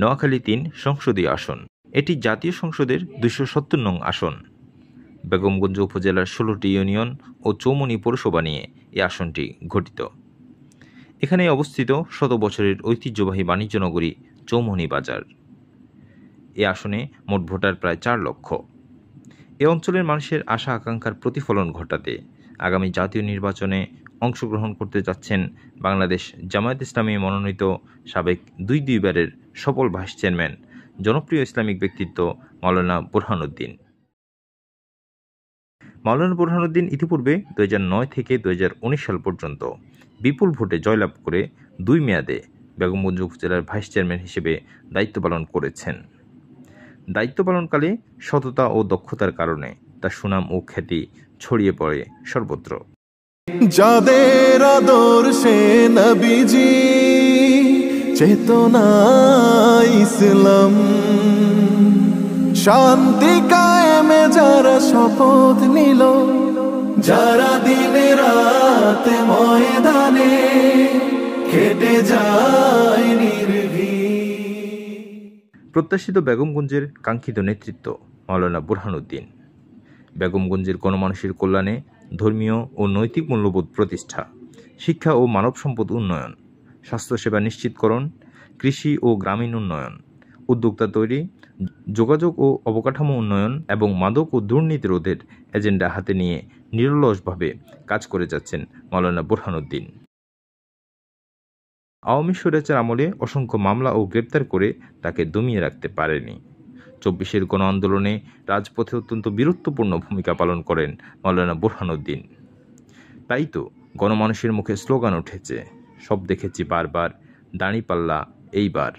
নোয়াখালী ৩ সংসদীয় আসন। এটি জাতীয় সংসদের ২৭০ নং আসন। বেগমগঞ্জ উপজেলার ১৬টি ইউনিয়ন ও চৌমুহনী পৌরসভা নিয়ে এই আসনটি গঠিত। এখানে অবস্থিত শত বছরের ঐতিহ্যবাহী বাণিজ্য নগরী চৌমুহনী বাজার। এ আসনে মোট ভোটার প্রায় ৪ লক্ষ। এ অঞ্চলের মানুষের আশা আকাঙ্ক্ষার প্রতিফলন ঘটাতে আগামী জাতীয় নির্বাচনে অংশগ্রহণ করতে যাচ্ছেন বাংলাদেশ জামায়াত ইসলামী মনোনীত সাবেক দুইবারের সফল ভাইস চেয়ারম্যান, জনপ্রিয় ইসলামিক ব্যক্তিত্ব মাওলানা বুরহানুদ্দিন। মাওলানা বুরহানুদ্দিন ইতিপূর্বে ২০০৯ থেকে ২০১৯ সাল পর্যন্ত বিপুল ভোটে জয়লাভ করে ২ মেয়াদে বেগমগঞ্জ উপজেলার ভাইস চেয়ারম্যান হিসেবে দায়িত্ব পালন করেছেন। দায়িত্ব পালনকালে সততা ও দক্ষতার কারণে তার সুনাম ও খ্যাতি ছড়িয়ে পড়ে সর্বত্র। যাদের আদর্শে নবীজি চেতনা ইসলাম, শান্তি কায়েমে যারা শপথ নিল, যারা দিনে রাতে ময়দানে খেটে যায় নির্ভীক। প্রত্যাশিত বেগমগঞ্জের কাঙ্ক্ষিত নেতৃত্ব মাওলানা বুরহানুদ্দিন। বেগমগঞ্জের গণমানুষের কল্যাণে ধর্মীয় ও নৈতিক মূল্যবোধ প্রতিষ্ঠা, শিক্ষা ও মানব সম্পদ উন্নয়ন, স্বাস্থ্যসেবা নিশ্চিতকরণ, কৃষি ও গ্রামীণ উন্নয়ন, উদ্যোক্তা তৈরি, যোগাযোগ ও অবকাঠামো উন্নয়ন এবং মাদক ও দুর্নীতি রোধের এজেন্ডা হাতে নিয়ে নিরলসভাবে কাজ করে যাচ্ছেন মাওলানা বুরহানুদ্দিন। আওয়ামী স্বৈরাচার আমলে অসংখ্য মামলা ও গ্রেপ্তার করে তাকে দমিয়ে রাখতে পারেনি। ২৪-এর গণ আন্দোলনে রাজপথে অত্যন্ত বীরত্বপূর্ণ ভূমিকা পালন করেন মাওলানা বুরহানুদ্দিন। তাই তো গণমানুষের মুখে স্লোগান উঠেছে, সব দেখেছি বারবার, দাঁড়িপাল্লা এইবার।